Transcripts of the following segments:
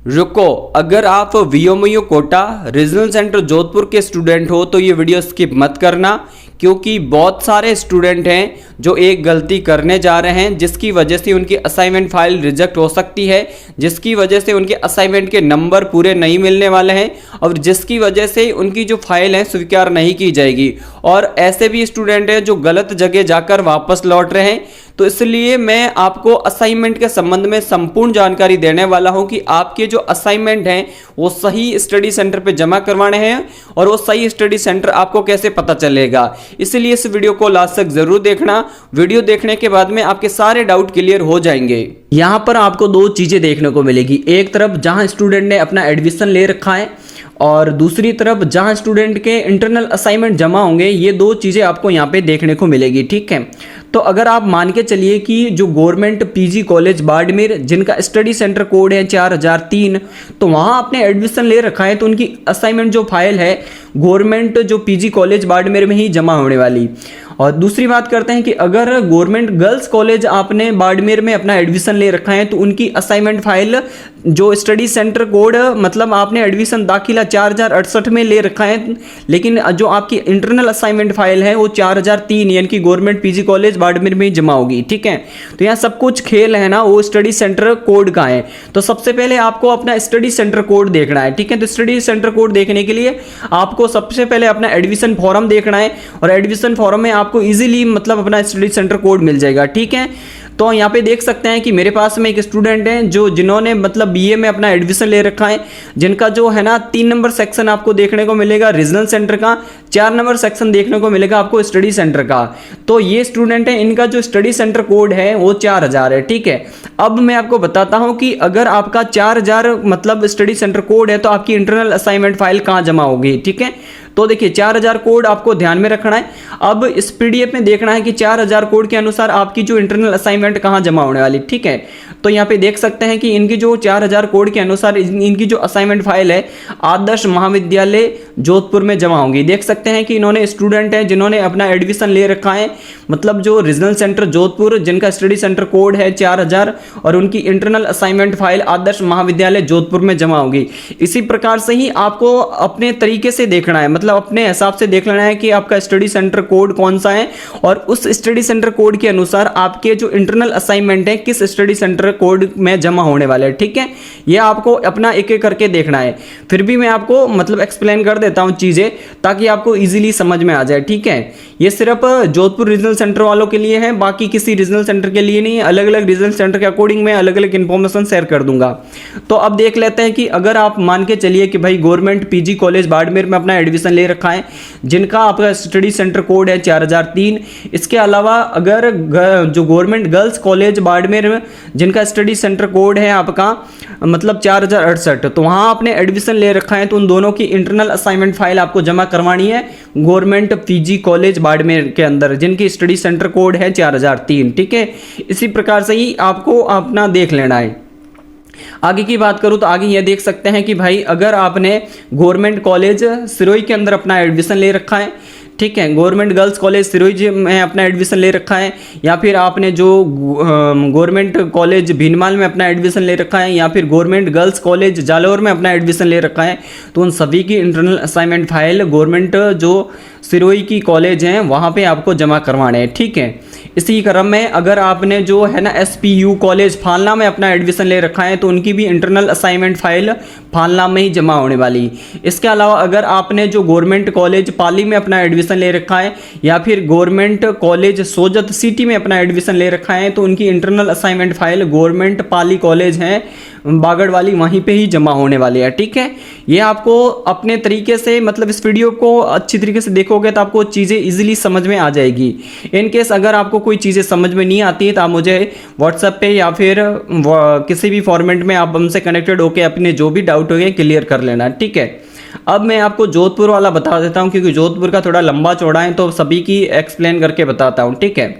रुको, अगर आप वीओमयू कोटा रीजनल सेंटर जोधपुर के स्टूडेंट हो तो ये वीडियो स्किप मत करना, क्योंकि बहुत सारे स्टूडेंट हैं जो एक गलती करने जा रहे हैं जिसकी वजह से उनकी असाइनमेंट फाइल रिजेक्ट हो सकती है, जिसकी वजह से उनके असाइनमेंट के नंबर पूरे नहीं मिलने वाले हैं और जिसकी वजह से उनकी जो फाइल है स्वीकार नहीं की जाएगी। और ऐसे भी स्टूडेंट हैं जो गलत जगह जाकर वापस लौट रहे हैं। तो इसलिए मैं आपको असाइनमेंट के संबंध में संपूर्ण जानकारी देने वाला हूं कि आपके जो असाइनमेंट हैं वो सही स्टडी सेंटर पे जमा करवाने हैं और वो सही स्टडी सेंटर आपको कैसे पता चलेगा। इसलिए इस वीडियो को लास्ट तक जरूर देखना। वीडियो देखने के बाद में आपके सारे डाउट क्लियर हो जाएंगे। यहां पर आपको दो चीजें देखने को मिलेगी, एक तरफ जहां स्टूडेंट ने अपना एडमिशन ले रखा है और दूसरी तरफ जहां स्टूडेंट के इंटरनल असाइनमेंट जमा होंगे। ये दो चीज़ें आपको यहाँ पे देखने को मिलेगी, ठीक है। तो अगर आप मान के चलिए कि जो गवर्नमेंट पीजी कॉलेज बाड़मेर जिनका स्टडी सेंटर कोड है 4003, तो वहाँ आपने एडमिशन ले रखा है तो उनकी असाइनमेंट जो फाइल है गवर्नमेंट जो पीजी कॉलेज बाड़मेर में ही जमा होने वाली। और दूसरी बात करते हैं कि अगर गवर्नमेंट गर्ल्स कॉलेज आपने बाड़मेर में अपना एडमिशन ले रखा है तो उनकी असाइनमेंट फाइल जो स्टडी सेंटर कोड मतलब आपने एडमिशन दाखिला 4068 में ले रखा है, लेकिन जो आपकी इंटरनल असाइनमेंट फाइल है वो 4003 यानी कि गवर्नमेंट पीजी कॉलेज बाड़मेर में ही जमा होगी, ठीक है। तो यहाँ सब कुछ खेल है ना वो स्टडी सेंटर कोड का है। तो सबसे पहले आपको अपना स्टडी सेंटर कोड देखना है, ठीक है। तो स्टडी सेंटर कोड देखने के लिए आपको सबसे पहले अपना एडमिशन फॉर्म देखना है और एडमिशन फॉर्म में आपको इजीली मतलब अपना स्टडी सेंटर कोड मिल जाएगा, ठीक है। तो यहाँ पे देख सकते हैं कि मेरे पास में एक स्टूडेंट है जिन्होंने मतलब बीए में अपना एडमिशन ले रखा है, जिनका जो है ना 3 नंबर सेक्शन आपको देखने को मिलेगा रीजनल सेंटर का, 4 नंबर सेक्शन देखने को मिलेगा आपको स्टडी सेंटर का। तो ये स्टूडेंट है, इनका जो स्टडी सेंटर कोड है वो 4000 है, ठीक है। अब मैं आपको बताता हूँ कि अगर आपका 4000 मतलब स्टडी सेंटर कोड है तो आपकी इंटरनल असाइनमेंट फाइल कहाँ जमा होगी, ठीक है। तो देखिए 4000 कोड आपको ध्यान में रखना है। अब इस पीडीएफ में देखना है कि 4000 कोड के अनुसार आपकी जो इंटरनल असाइनमेंट कहाँ जमा होने वाली, ठीक है। तो यहाँ पे देख सकते हैं कि इनकी जो 4000 कोड के अनुसार इनकी जो असाइनमेंट फाइल है आदर्श महाविद्यालय जोधपुर में जमा होंगी। देख सकते हैं कि इन्होंने स्टूडेंट है जिन्होंने अपना एडमिशन ले रखा है मतलब जो रीजनल सेंटर जोधपुर जिनका स्टडी सेंटर कोड है 4000 और उनकी इंटरनल असाइनमेंट फाइल आदर्श महाविद्यालय जोधपुर में जमा होगी। इसी प्रकार से ही आपको अपने तरीके से देखना है, मतलब अपने हिसाब से देख लेना है कि आपका स्टडी सेंटर कोड कौन सा है और उस स्टडी सेंटर कोड के अनुसार आपके जो इंटरनल असाइनमेंट है किस स्टडी सेंटर कोड में जमा होने वाले हैं, ठीक है। ये आपको अपना एक एक करके देखना है। फिर भी मैं आपको मतलब एक्सप्लेन कर देता हूं चीजें ताकि आपको इजीली समझ में आ जाए, ठीक है। ये सिर्फ जोधपुर रीजनल सेंटर वालों के लिए है, बाकी किसी रीजनल सेंटर के लिए नहीं। अलग अलग रीजनल सेंटर के अकॉर्डिंग मैं अलग अलग इंफॉर्मेशन शेयर कर दूंगा। तो अब देख लेते हैं कि अगर आप मान के चलिए कि भाई गवर्नमेंट पीजी कॉलेज बाड़मेर में अपना एडमिशन ले रखा है जिनका आपका स्टडी सेंटर कोड है 4003। इसके अलावा अगर जो गवर्नमेंट गर्ल्स कॉलेज बाड़मेर में जिनका स्टडी सेंटर कोड है आपका मतलब 4068, तो वहां आपने एडमिशन ले रखा है तो उन दोनों की इंटरनल असाइनमेंट फाइल आपको जमा करवानी है गवर्नमेंट पीजी कॉलेज बाड़मेर के अंदर जिनकी स्टडी सेंटर कोड है 4003, ठीक है। इसी प्रकार से ही आपको अपना देख लेना है। आगे की बात करूं तो आगे ये देख सकते हैं कि भाई अगर आपने गवर्नमेंट कॉलेज सिरोही के अंदर अपना एडमिशन ले रखा है, ठीक है, गवर्नमेंट गर्ल्स कॉलेज सिरोही में अपना एडमिशन ले रखा है, या फिर आपने जो गवर्नमेंट कॉलेज भीनमाल में अपना एडमिशन ले रखा है, या फिर गवर्नमेंट गर्ल्स कॉलेज जालौर में अपना एडमिशन ले रखा है, तो उन सभी की इंटरनल असाइनमेंट फाइल गवर्नमेंट जो सिरोही की कॉलेज हैं वहाँ पे आपको जमा करवाने हैं, ठीक है। इसी क्रम में अगर आपने जो है ना एसपीयू कॉलेज फालना में अपना एडमिशन ले रखा है तो उनकी भी इंटरनल असाइनमेंट फाइल फालना में ही जमा होने वाली। इसके अलावा अगर आपने जो गवर्नमेंट कॉलेज पाली में अपना एडमिशन ले रखा है या फिर गवर्नमेंट कॉलेज सोजत सिटी में अपना एडमिशन ले रखा है तो उनकी इंटरनल असाइनमेंट फाइल गवर्नमेंट पाली कॉलेज है बागड़ वाली वहीं पे ही जमा होने वाली है, ठीक है। ये आपको अपने तरीके से मतलब इस वीडियो को अच्छी तरीके से देखोगे तो आपको चीज़ें इजीली समझ में आ जाएगी। इन केस अगर आपको कोई चीज़ें समझ में नहीं आती तो आप मुझे व्हाट्सएप पे या फिर किसी भी फॉर्मेट में आप हमसे कनेक्टेड होकर अपने जो भी डाउट हो गए क्लियर कर लेना, ठीक है। अब मैं आपको जोधपुर वाला बता देता हूँ क्योंकि जोधपुर का थोड़ा लंबा चौड़ा है तो सभी की एक्सप्लेन करके बताता हूँ, ठीक है।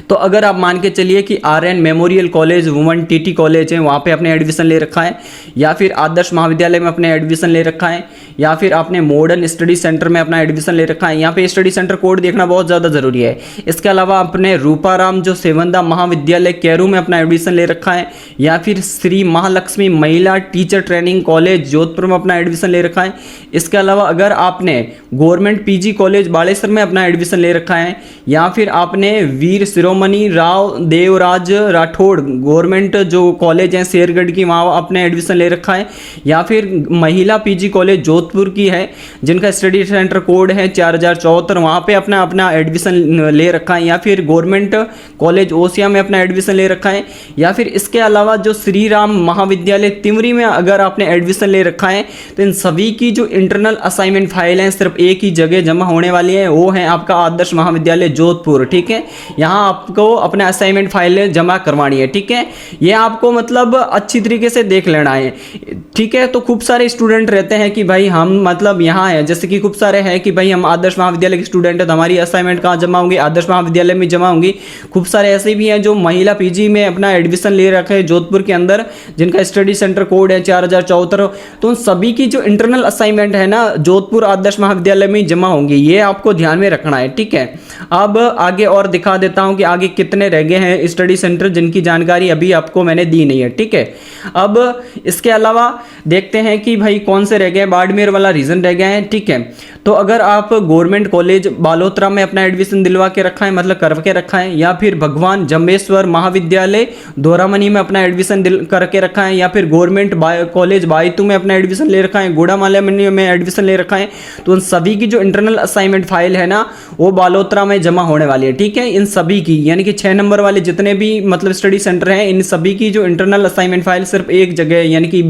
तो अगर आप मान के चलिए कि RN memorial college, woman TT college है, वहाँ पे आपने एडमिशन ले रखा है, या फिर आदर्श महाविद्यालय में अपने एडमिशन ले रखा है, या फिर आपने मॉडर्न स्टडी सेंटर में अपना एडमिशन ले रखा है, यहाँ पे स्टडी सेंटर कोड देखना बहुत ज़्यादा ज़रूरी है। इसके अलावा आपने रूपाराम जो सेवंदा महाविद्यालय कैरू में अपना एडमिशन ले रखा है, या फिर श्री महालक्ष्मी महिला टीचर ट्रेनिंग कॉलेज जोधपुर में अपना एडमिशन ले रखा है। इसके अलावा अगर आपने गवर्नमेंट PG कॉलेज बालेश्वर में अपना एडमिशन ले रखा है, या फिर आपने वीर शिरोमणि राव देवराज राठौड़ गवर्नमेंट जो कॉलेज है शेरगढ़ की, वहाँ अपने एडमिशन ले रखा है, या फिर महिला PG कॉलेज जोधपुर की है जिनका स्टडी सेंटर कोड है 4074, वहाँ पे अपना एडमिशन ले रखा है, या फिर गवर्नमेंट कॉलेज ओसिया में अपना एडमिशन ले रखा है, या फिर इसके अलावा जो श्री राम महाविद्यालय तिमरी में अगर आपने एडमिशन ले रखा है, तो इन सभी की जो इंटरनल असाइनमेंट फाइल है सिर्फ एक ही जगह जमा होने वाली है, वो है आपका आदर्श महाविद्यालय जोधपुर। ठीक है, यहाँ आपको अपने असाइनमेंट फाइलें जमा करवानी है। ठीक है, ये आपको मतलब अच्छी तरीके से देख लेना है। ठीक है, तो खूब सारे स्टूडेंट रहते हैं कि भाई हम मतलब यहाँ है, जैसे कि खूब सारे हैं कि भाई हम आदर्श महाविद्यालय के स्टूडेंट है तो हमारी असाइनमेंट कहाँ जमा होंगी, आदर्श महाविद्यालय में जमा होंगी। खूब सारे ऐसे भी हैं जो महिला PG में अपना एडमिशन ले रखे हैं जोधपुर के अंदर, जिनका स्टडी सेंटर कोड है 4074। तो उन सभी की जो इंटरनल असाइनमेंट है ना जोधपुर आदर्श महाविद्यालय में जमा होंगी, ये आपको ध्यान में रखना है। ठीक है, अब आगे और दिखा देता हूँ कि आगे कितने रह गए हैं स्टडी सेंटर जिनकी जानकारी अभी आपको मैंने दी नहीं है। ठीक है, अब इसके अलावा देखते हैं कि भाई कौन से रह गए, बाड़मेर वाला रीजन रह गए हैं। ठीक है, तो अगर आप गवर्नमेंट कॉलेज बालोतरा में अपना एडमिशन दिलवा के रखा है, मतलब करके रखा है, या फिर भगवान जम्बेश्वर महाविद्यालय दोरामनी में अपना एडमिशन करके रखा है, या फिर गवर्नमेंट कॉलेज बायतू में अपना एडमिशन ले रखा है, गोड़ामाला में एडमिशन ले रखा है, तो उन सभी की जो इंटरनल असाइनमेंट फाइल है ना वो बालोतरा में जमा होने वाली है। ठीक है, इन सभी की यानी कि 6 नंबर वाले जितने भी मतलब स्टडी सेंटर हैं, इन सभी की जो इंटरनल असाइनमेंट फाइल सिर्फ एक जगह यानी कि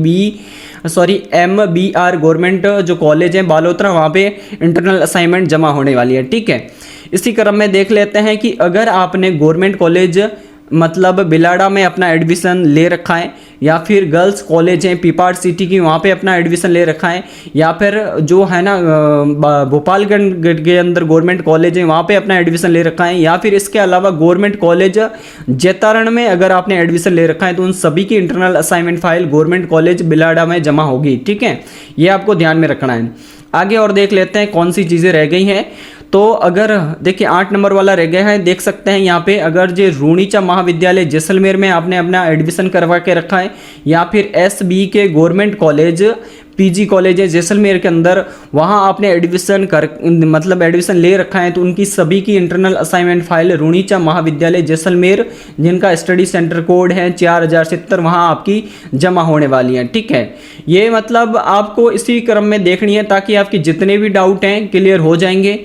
MBR गवर्नमेंट जो कॉलेज है बालोतरा, वहाँ पे इंटरनल असाइनमेंट जमा होने वाली है। ठीक है, इसी क्रम में देख लेते हैं कि अगर आपने गवर्नमेंट कॉलेज मतलब बिलाड़ा में अपना एडमिशन ले रखा है, या फिर गर्ल्स कॉलेज है पीपाड़ सिटी की, वहाँ पे अपना एडमिशन ले रखा है, या फिर जो है ना भोपालगंज के अंदर गवर्नमेंट कॉलेज है वहाँ पे अपना एडमिशन ले रखा है, या फिर इसके अलावा गवर्नमेंट कॉलेज जैतारण में अगर आपने एडमिशन ले रखा है, तो उन सभी की internal assignment file government college Bilara में जमा होगी। ठीक है, ये आपको ध्यान में रखना है। आगे और देख लेते हैं कौन सी चीज़ें रह गई हैं। तो अगर देखिए 8 नंबर वाला रह गया है, देख सकते हैं यहाँ पे अगर जो रूणीचा महाविद्यालय जैसलमेर में आपने अपना एडमिशन करवा के रखा है, या फिर SB के गवर्नमेंट कॉलेज PG कॉलेज है जैसलमेर के अंदर, वहाँ आपने एडमिशन ले रखा है, तो उनकी सभी की इंटरनल असाइनमेंट फाइल रूणीचा महाविद्यालय जैसलमेर जिनका स्टडी सेंटर कोड है 4070, वहाँ आपकी जमा होने वाली है। ठीक है, ये मतलब आपको इसी क्रम में देखनी है ताकि आपके जितने भी डाउट हैं क्लियर हो जाएंगे।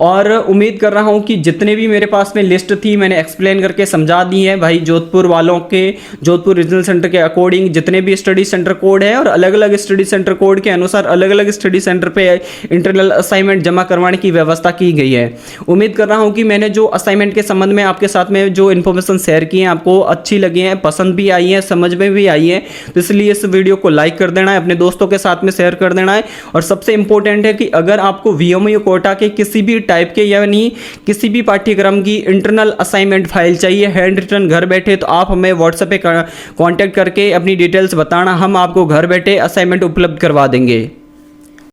और उम्मीद कर रहा हूँ कि जितने भी मेरे पास में लिस्ट थी मैंने एक्सप्लेन करके समझा दी है भाई। जोधपुर वालों के जोधपुर रीजनल सेंटर के अकॉर्डिंग जितने भी स्टडी सेंटर कोड है और अलग अलग स्टडी सेंटर कोड के अनुसार अलग अलग स्टडी सेंटर पे इंटरनल असाइनमेंट जमा करवाने की व्यवस्था की गई है। उम्मीद कर रहा हूँ कि मैंने जो असाइनमेंट के संबंध में आपके साथ में जो इन्फॉर्मेशन शेयर की है आपको अच्छी लगी है, पसंद भी आई है, समझ में भी आई है। तो इसलिए इस वीडियो को लाइक कर देना है, अपने दोस्तों के साथ में शेयर कर देना है। और सबसे इंपॉर्टेंट है कि अगर आपको VMU कोटा के किसी भी टाइप के यानी किसी भी पाठ्यक्रम की इंटरनल असाइनमेंट फाइल चाहिए हैंड रिटन घर बैठे, तो आप हमें व्हाट्सएप पे कांटेक्ट करके अपनी डिटेल्स बताना, हम आपको घर बैठे असाइनमेंट उपलब्ध करवा देंगे।